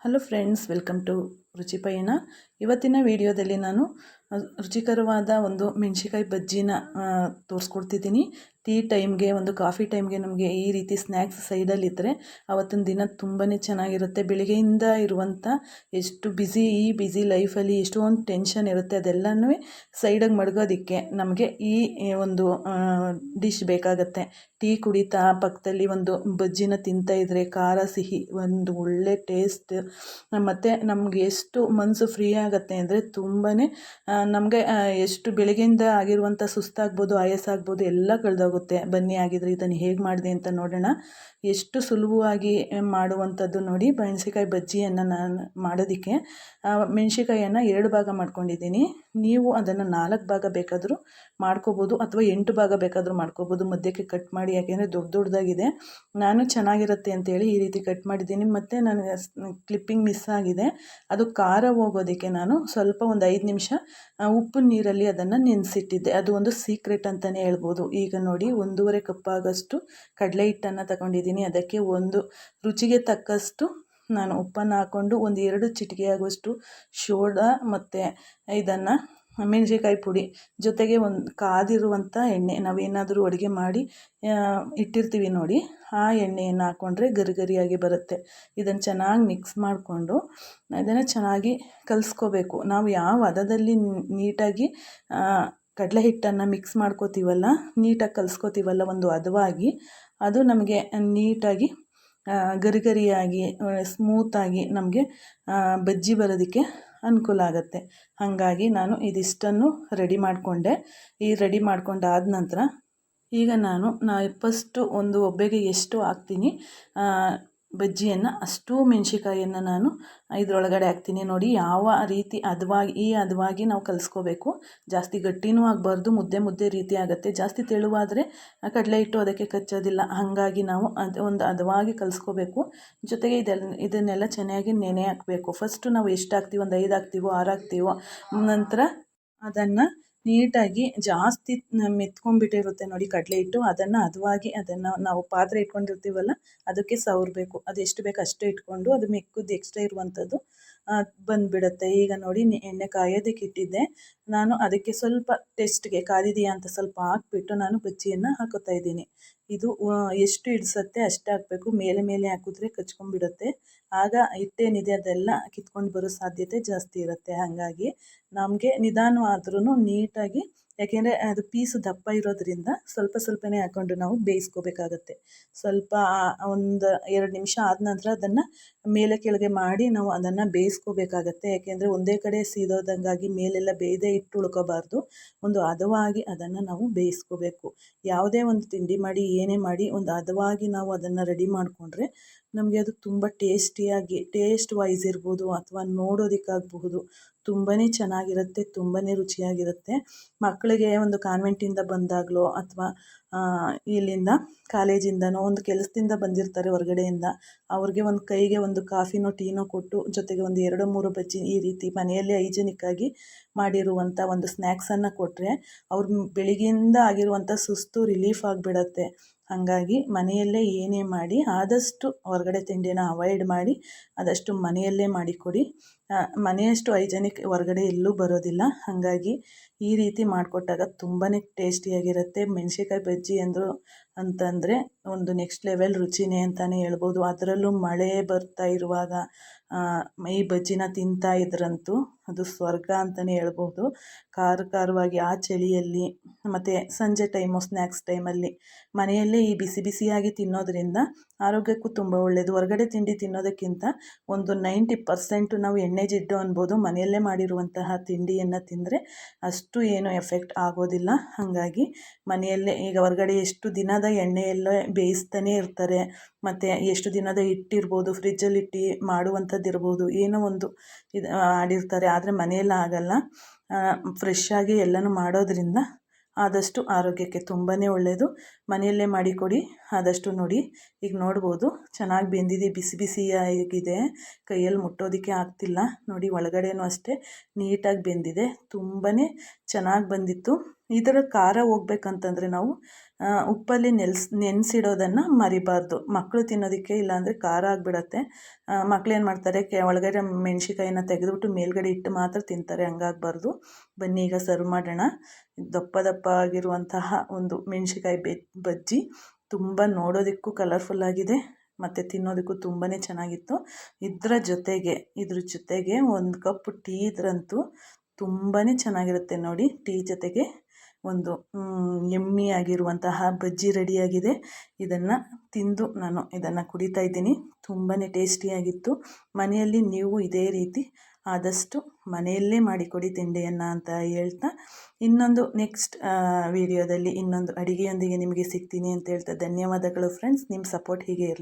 Hello friends, welcome to ರುಚಿ ಪಯಣ. ಇವತ್ತಿನ ವಿಡಿಯೋದಲ್ಲಿ ನಾನು ರುಚಿಕರವಾದ ಒಂದು ಮೆಣಸಿಕಾಯಿ ಬಜ್ಜಿನ ತೋರಿಸ್ಕೊಡ್ತಿದ್ದೀನಿ. ಟೀ ಟೈಮ್ಗೆ, ಒಂದು ಕಾಫಿ ಟೈಮ್ಗೆ ನಮಗೆ ಈ ರೀತಿ ಸ್ನ್ಯಾಕ್ಸ್ ಸೈಡಲ್ಲಿದ್ದರೆ ಆವತ್ತಿನ ದಿನ ತುಂಬಾ ಚೆನ್ನಾಗಿರುತ್ತೆ. ಬೆಳಿಗ್ಗೆಯಿಂದ ಇರುವಂಥ ಎಷ್ಟು ಬ್ಯುಸಿ ಲೈಫಲ್ಲಿ ಎಷ್ಟೊಂದು ಟೆನ್ಷನ್ ಇರುತ್ತೆ, ಅದೆಲ್ಲನೂ ಸೈಡಾಗಿ ಮಡಗೋದಕ್ಕೆ ನಮಗೆ ಈ ಒಂದು ಡಿಶ್ ಬೇಕಾಗತ್ತೆ. ಟೀ ಕುಡಿತಾ ಪಕ್ಕದಲ್ಲಿ ಒಂದು ಬಜ್ಜಿನ ತಿಂತಾಯಿದ್ರೆ ಖಾರ ಸಿಹಿ ಒಂದು ಒಳ್ಳೆ ಟೇಸ್ಟ್, ಮತ್ತು ನಮಗೆ ಎಷ್ಟು ಮನಸ್ಸು ಫ್ರೀ ಆಗುತ್ತೆ ಅಂದರೆ ತುಂಬಾ ನಮಗೆ ಎಷ್ಟು ಬೆಳಗ್ಗೆಯಿಂದ ಆಗಿರುವಂಥ ಸುಸ್ತಾಗ್ಬೋದು, ಆಯಾಸ ಆಗ್ಬೋದು, ಎಲ್ಲ ಕಳೆದೋಗುತ್ತೆ. ಬನ್ನಿ ಆಗಿದ್ರೆ ಇದನ್ನು ಹೇಗೆ ಮಾಡಿದೆ ಅಂತ ನೋಡೋಣ. ಎಷ್ಟು ಸುಲಭವಾಗಿ ಮಾಡುವಂಥದ್ದು ನೋಡಿ. ಮೆಣಸಿಕಾಯಿ ಬಜ್ಜಿಯನ್ನು ನಾನು ಮಾಡೋದಕ್ಕೆ ಮೆಣಸಿಕಾಯನ್ನು 2 ಭಾಗ ಮಾಡ್ಕೊಂಡಿದ್ದೀನಿ. ನೀವು ಅದನ್ನು 4 ಭಾಗ ಬೇಕಾದರೂ ಮಾಡ್ಕೋಬೋದು, ಅಥವಾ 8 ಭಾಗ ಬೇಕಾದರೂ ಮಾಡ್ಕೋಬೋದು. ಮಧ್ಯಕ್ಕೆ ಕಟ್ ಮಾಡಿ, ಯಾಕೆಂದರೆ ದೊಡ್ಡದಾಗಿದೆ. ನಾನು ಚೆನ್ನಾಗಿರುತ್ತೆ ಅಂತೇಳಿ ಈ ರೀತಿ ಕಟ್ ಮಾಡಿದ್ದೀನಿ. ಮತ್ತು ನನಗೆ ಕ್ಲಿಪ್ಪಿಂಗ್ ಮಿಸ್ ಆಗಿದೆ. ಅದು ಖಾರ ಹೋಗೋದಕ್ಕೆ ನಾನು ಸ್ವಲ್ಪ ಒಂದು 5 ನಿಮಿಷ ಉಪ್ಪು ನೀರಲ್ಲಿ ಅದನ್ನು ನೆನೆಸಿಟ್ಟಿದ್ದೆ. ಅದು ಒಂದು ಸೀಕ್ರೆಟ್ ಅಂತಲೇ ಹೇಳ್ಬೋದು. ಈಗ ನೋಡಿ, 1.5 ಕಪ್ ಆಗೋಷ್ಟು ಕಡಲೆ ಹಿಟ್ಟನ್ನು ತಗೊಂಡಿದ್ದೀನಿ. ಅದಕ್ಕೆ ಒಂದು ರುಚಿಗೆ ತಕ್ಕಷ್ಟು ನಾನು ಉಪ್ಪನ್ನು ಹಾಕ್ಕೊಂಡು, ಒಂದು 2 ಚಿಟಿಕೆ ಆಗುವಷ್ಟು ಸೋಡಾ ಮತ್ತು ಇದನ್ನು ಮೆಣಸಿಕಾಯಿ ಪುಡಿ ಜೊತೆಗೆ ಒಂದು ಕಾದಿರುವಂಥ ಎಣ್ಣೆ, ನಾವೇನಾದರೂ ಅಡುಗೆ ಮಾಡಿ ಇಟ್ಟಿರ್ತೀವಿ ನೋಡಿ, ಆ ಎಣ್ಣೆಯನ್ನು ಹಾಕ್ಕೊಂಡ್ರೆ ಗರಿಗರಿಯಾಗಿ ಬರುತ್ತೆ. ಇದನ್ನು ಚೆನ್ನಾಗಿ ಮಿಕ್ಸ್ ಮಾಡಿಕೊಂಡು ಇದನ್ನು ಚೆನ್ನಾಗಿ ಕಲಿಸ್ಕೋಬೇಕು. ನಾವು ಯಾವ ಹದದಲ್ಲಿ ನೀಟಾಗಿ ಕಡಲೆ ಹಿಟ್ಟನ್ನು ಮಿಕ್ಸ್ ಮಾಡ್ಕೋತೀವಲ್ಲ, ನೀಟಾಗಿ ಕಲಿಸ್ಕೋತೀವಲ್ಲ ಒಂದು ಹದವಾಗಿ, ಅದು ನಮಗೆ ನೀಟಾಗಿ ಗರಿಗರಿಯಾಗಿ ಸ್ಮೂತಾಗಿ ನಮಗೆ ಬಜ್ಜಿ ಬರೋದಕ್ಕೆ ಅನುಕೂಲ ಆಗುತ್ತೆ. ಹಾಗಾಗಿ ನಾನು ಇದಿಷ್ಟನ್ನು ರೆಡಿ ಮಾಡಿಕೊಂಡೆ. ಈ ರೆಡಿ ಮಾಡ್ಕೊಂಡಾದ ನಂತರ ಈಗ ನಾನು ಫಸ್ಟು ಒಂದು ಒಬ್ಬೆಗೆ ಎಷ್ಟು ಹಾಕ್ತೀನಿ ಬಜ್ಜಿಯನ್ನು, ಅಷ್ಟು ಮೆಣಸಿಕಾಯನ್ನು ನಾನು ಇದರೊಳಗಡೆ ಹಾಕ್ತೀನಿ. ನೋಡಿ ಯಾವ ರೀತಿ ಹದವಾಗಿ ನಾವು ಕಲಿಸ್ಕೋಬೇಕು. ಜಾಸ್ತಿ ಗಟ್ಟಿನೂ ಆಗಬಾರ್ದು, ಮುದ್ದೆ ರೀತಿ ಆಗುತ್ತೆ. ಜಾಸ್ತಿ ತೆಳುವಾದರೆ ಕಡಲೆ ಹಿಟ್ಟು ಅದಕ್ಕೆ ಕಚ್ಚೋದಿಲ್ಲ. ಹಾಗಾಗಿ ನಾವು ಒಂದು ಹದವಾಗಿ ಕಲಿಸ್ಕೋಬೇಕು. ಜೊತೆಗೆ ಇದನ್ನೆಲ್ಲ ಚೆನ್ನಾಗಿ ನೆನೆ ಹಾಕಬೇಕು. ಫಸ್ಟು ನಾವು ಎಷ್ಟು ಹಾಕ್ತೀವೋ, ಒಂದು 5 ಹಾಕ್ತೀವೋ 6 ಹಾಕ್ತೀವೋ, ನಂತರ ಅದನ್ನು ನೀಟಾಗಿ ಜಾಸ್ತಿ ಮೆತ್ಕೊಂಡ್ಬಿಟ್ಟಿರುತ್ತೆ ನೋಡಿ ಕಡಲೆ ಹಿಟ್ಟು, ಅದನ್ನು ಹದವಾಗಿ ಅದನ್ನು ನಾವು ಪಾತ್ರೆ ಇಟ್ಕೊಂಡಿರ್ತೀವಲ್ಲ ಅದಕ್ಕೆ ಸವರಬೇಕು. ಅದು ಎಷ್ಟು ಬೇಕು ಅಷ್ಟೇ ಇಟ್ಕೊಂಡು, ಅದು ಮೆಕ್ಕುದು ಎಕ್ಸ್ಟ್ರಾ ಇರುವಂಥದ್ದು ಬಂದುಬಿಡುತ್ತೆ. ಈಗ ನೋಡಿ, ಎಣ್ಣೆ ಕಾಯೋದಕ್ಕೆ ಇಟ್ಟಿದ್ದೆ. ನಾನು ಅದಕ್ಕೆ ಸ್ವಲ್ಪ ಟೆಸ್ಟ್ಗೆ ಕಾದಿದೆಯಾ ಅಂತ ಸ್ವಲ್ಪ ಹಾಕ್ಬಿಟ್ಟು ನಾನು ಬಜ್ಜಿಯನ್ನು ಹಾಕೋತಾ ಇದ್ದೀನಿ. ಇದು ಎಷ್ಟು ಹಿಡಿಸುತ್ತೆ ಅಷ್ಟೇ ಹಾಕಬೇಕು. ಮೇಲೆ ಹಾಕಿದ್ರೆ ಕಚ್ಕೊಂಡ್ಬಿಡುತ್ತೆ. ಆಗ ಹಿಟ್ಟೇನಿದೆ ಅದೆಲ್ಲ ಕಿತ್ಕೊಂಡು ಬರೋ ಸಾಧ್ಯತೆ ಜಾಸ್ತಿ ಇರುತ್ತೆ. ಹಾಗಾಗಿ ನಮಗೆ ನಿಧಾನವಾದ್ರೂ ನೀಟಾಗಿ, ಯಾಕೆಂದರೆ ಅದು ಪೀಸು ದಪ್ಪ ಇರೋದ್ರಿಂದ ಸ್ವಲ್ಪನೇ ಹಾಕ್ಕೊಂಡು ನಾವು ಬೇಯಿಸ್ಕೋಬೇಕಾಗತ್ತೆ. ಸ್ವಲ್ಪ ಒಂದು 2 ನಿಮಿಷ ಆದ ನಂತರ ಅದನ್ನು ಮೇಲೆ ಕೆಳಗೆ ಮಾಡಿ ನಾವು ಅದನ್ನು ಬೇಯಿಸ್ಕೋಬೇಕಾಗತ್ತೆ. ಯಾಕೆಂದರೆ ಒಂದೇ ಕಡೆ ಸೀದೋದಂಗಾಗಿ ಮೇಲೆಲ್ಲ ಬೇಯದೆ ಹಿಟ್ಟು ಉಳ್ಕೋಬಾರ್ದು. ಒಂದು ಹದವಾಗಿ ಅದನ್ನು ನಾವು ಬೇಯಿಸ್ಕೋಬೇಕು. ಯಾವುದೇ ಒಂದು ತಿಂಡಿ ಮಾಡಿ, ಏನೇ ಮಾಡಿ, ಒಂದು ಹದವಾಗಿ ನಾವು ಅದನ್ನು ರೆಡಿ ಮಾಡಿಕೊಂಡ್ರೆ ನಮಗೆ ಅದು ತುಂಬ ಟೇಸ್ಟಿಯಾಗಿ, ಟೇಸ್ಟ್ ವೈಸ್ ಇರ್ಬೋದು ಅಥವಾ ನೋಡೋದಕ್ಕಾಗಬಹುದು, ತುಂಬಾ ಚೆನ್ನಾಗಿರುತ್ತೆ, ತುಂಬಾ ರುಚಿಯಾಗಿರುತ್ತೆ. ಮಕ್ಕಳಿಗೆ ಒಂದು ಕಾನ್ವೆಂಟಿಂದ ಬಂದಾಗಲೋ ಅಥವಾ ಇಲ್ಲಿಂದ ಕಾಲೇಜಿಂದನೋ ಒಂದು ಕೆಲಸದಿಂದ ಬಂದಿರ್ತಾರೆ ಹೊರಗಡೆಯಿಂದ, ಅವ್ರಿಗೆ ಒಂದು ಕೈಗೆ ಒಂದು ಕಾಫಿನೋ ಟೀನೋ ಕೊಟ್ಟು, ಜೊತೆಗೆ ಒಂದು 2-3 ಬಜ್ಜಿ ಈ ರೀತಿ ಮನೆಯಲ್ಲೇ ಹೈಜೆನಿಕ್ಕಾಗಿ ಮಾಡಿರುವಂಥ ಒಂದು ಸ್ನ್ಯಾಕ್ಸನ್ನು ಕೊಟ್ಟರೆ ಅವ್ರ ಬೆಳಗ್ಗೆಯಿಂದ ಆಗಿರುವಂಥ ಸುಸ್ತು ರಿಲೀಫ್ ಆಗಿಬಿಡತ್ತೆ. ಹಾಗಾಗಿ ಮನೆಯಲ್ಲೇ ಏನೇ ಮಾಡಿ ಆದಷ್ಟು ಹೊರಗಡೆ ತಿಂಡಿನ ಅವಾಯ್ಡ್ ಮಾಡಿ ಆದಷ್ಟು ಮನೆಯಲ್ಲೇ ಮಾಡಿಕೊಡಿ. ಮನೆಯಷ್ಟು ಹೈಜೆನಿಕ್ ಹೊರಗಡೆ ಎಲ್ಲೂ ಬರೋದಿಲ್ಲ. ಹಾಗಾಗಿ ಈ ರೀತಿ ಮಾಡಿಕೊಟ್ಟಾಗ ತುಂಬಾ ಟೇಸ್ಟಿಯಾಗಿರುತ್ತೆ. ಮೆಣಸಿಕಾಯಿ ಬಜ್ಜಿ ಅಂತಂದರೆ ಒಂದು ನೆಕ್ಸ್ಟ್ ಲೆವೆಲ್ ರುಚಿನೇ ಅಂತಲೇ ಹೇಳ್ಬೋದು. ಅದರಲ್ಲೂ ಮಳೆ ಬರ್ತಾ ಇರುವಾಗ ಈ ಬಜ್ಜಿನ ತಿಂತಾ ಇದ್ರಂತೂ ಅದು ಸ್ವರ್ಗ ಅಂತಲೇ ಹೇಳ್ಬೋದು. ಖಾರವಾಗಿ ಆ ಚಳಿಯಲ್ಲಿ ಮತ್ತು ಸಂಜೆ ಟೈಮು ಸ್ನ್ಯಾಕ್ಸ್ ಟೈಮಲ್ಲಿ ಮನೆಯಲ್ಲೇ ಈ ಬಿಸಿಯಾಗಿ ತಿನ್ನೋದ್ರಿಂದ ಆರೋಗ್ಯಕ್ಕೂ ತುಂಬ ಒಳ್ಳೆಯದು. ಹೊರಗಡೆ ತಿಂಡಿ ತಿನ್ನೋದಕ್ಕಿಂತ ಒಂದು 90% ನಾವು ಎಣ್ಣೆ ಜಿಡ್ಡು ಅನ್ಬೋದು. ಮನೆಯಲ್ಲೇ ಮಾಡಿರುವಂತಹ ತಿಂಡಿಯನ್ನು ತಿಂದರೆ ಅಷ್ಟು ಏನು ಎಫೆಕ್ಟ್ ಆಗೋದಿಲ್ಲ. ಹಾಗಾಗಿ ಮನೆಯಲ್ಲೇ, ಈಗ ಹೊರಗಡೆ ಎಷ್ಟು ದಿನದ ಎಣ್ಣೆಯಲ್ಲೇ ಬೇಯಿಸ್ತಾನೇ ಇರ್ತಾರೆ, ಮತ್ತು ಎಷ್ಟು ದಿನದ ಇಟ್ಟಿರ್ಬೋದು, ಫ್ರಿಜ್ಜಲ್ಲಿ ಇಟ್ಟು ಮಾಡುವಂಥದ್ದು ಇರ್ಬೋದು, ಏನೋ ಒಂದು ಇದು ಮಾಡಿರ್ತಾರೆ. ಆದರೆ ಮನೆಯಲ್ಲ ಆಗಲ್ಲ. ಫ್ರೆಶ್ ಆಗಿ ಎಲ್ಲನೂ ಮಾಡೋದ್ರಿಂದ ಆದಷ್ಟು ಆರೋಗ್ಯಕ್ಕೆ ತುಂಬಾ ಒಳ್ಳೆಯದು. ಮನೆಯಲ್ಲೇ ಮಾಡಿಕೊಡಿ ಆದಷ್ಟು. ನೋಡಿ, ಈಗ ನೋಡ್ಬೋದು ಚೆನ್ನಾಗಿ ಬೆಂದಿದೆ, ಬಿಸಿಯಾಗಿದೆ, ಕೈಯಲ್ಲಿ ಮುಟ್ಟೋದಕ್ಕೆ ಆಗ್ತಿಲ್ಲ. ನೋಡಿ, ಒಳಗಡೆನೂ ಅಷ್ಟೇ ನೀಟಾಗಿ ಬೆಂದಿದೆ, ತುಂಬಾ ಚೆನ್ನಾಗಿ ಬಂದಿತ್ತು. ಇದರ ಖಾರ ಹೋಗ್ಬೇಕಂತಂದರೆ ನಾವು ಉಪ್ಪಲ್ಲಿ ನೆನೆಸಿಡೋದನ್ನು ಮರಿಬಾರ್ದು. ಮಕ್ಕಳು ತಿನ್ನೋದಕ್ಕೆ, ಇಲ್ಲಾಂದರೆ ಖಾರ ಆಗಿಬಿಡತ್ತೆ. ಮಕ್ಕಳೇನು ಮಾಡ್ತಾರೆ, ಒಳಗಡೆ ಮೆಣಸಿಕಾಯಿನ ತೆಗೆದುಬಿಟ್ಟು ಮೇಲ್ಗಡೆ ಇಟ್ಟು ಮಾತ್ರ ತಿಂತಾರೆ. ಹಂಗಾಗಬಾರ್ದು. ಬನ್ನಿ ಈಗ ಸರ್ವ್ ಮಾಡೋಣ. ದಪ್ಪ ದಪ್ಪ ಆಗಿರುವಂತಹ ಒಂದು ಮೆಣಸಿಕಾಯಿ ಬಜ್ಜಿ ತುಂಬ ನೋಡೋದಕ್ಕೂ ಕಲರ್ಫುಲ್ಲಾಗಿದೆ ಮತ್ತು ತಿನ್ನೋದಕ್ಕೂ ತುಂಬಾ ಚೆನ್ನಾಗಿತ್ತು. ಇದ್ರ ಜೊತೆಗೆ ಒಂದು ಕಪ್ ಟೀ ಇದ್ರಂತೂ ತುಂಬಾ ಚೆನ್ನಾಗಿರುತ್ತೆ ನೋಡಿ. ಟೀ ಜೊತೆಗೆ ಒಂದು ಯಮ್ಮಿ ಆಗಿರುವಂತಹ ಬಜ್ಜಿ ರೆಡಿಯಾಗಿದೆ. ಇದನ್ನು ತಿಂದು ನಾನು ಇದನ್ನು ಕುಡಿತಾ ಇದ್ದೀನಿ. ತುಂಬಾ ಟೇಸ್ಟಿಯಾಗಿತ್ತು. ಮನೆಯಲ್ಲಿ ನೀವು ಇದೇ ರೀತಿ ಆದಷ್ಟು ಮನೆಯಲ್ಲೇ ಮಾಡಿಕೊಡಿ ತಿಂಡಿಯನ್ನು ಅಂತ ಹೇಳ್ತಾ, ಇನ್ನೊಂದು ನೆಕ್ಸ್ಟ್ ವಿಡಿಯೋದಲ್ಲಿ ಇನ್ನೊಂದು ಅಡುಗೆಯೊಂದಿಗೆ ನಿಮಗೆ ಸಿಗ್ತೀನಿ ಅಂತ ಹೇಳ್ತಾ ಧನ್ಯವಾದಗಳು ಫ್ರೆಂಡ್ಸ್. ನಿಮ್ಮ ಸಪೋರ್ಟ್ ಹೀಗೆ ಇರಲಿ.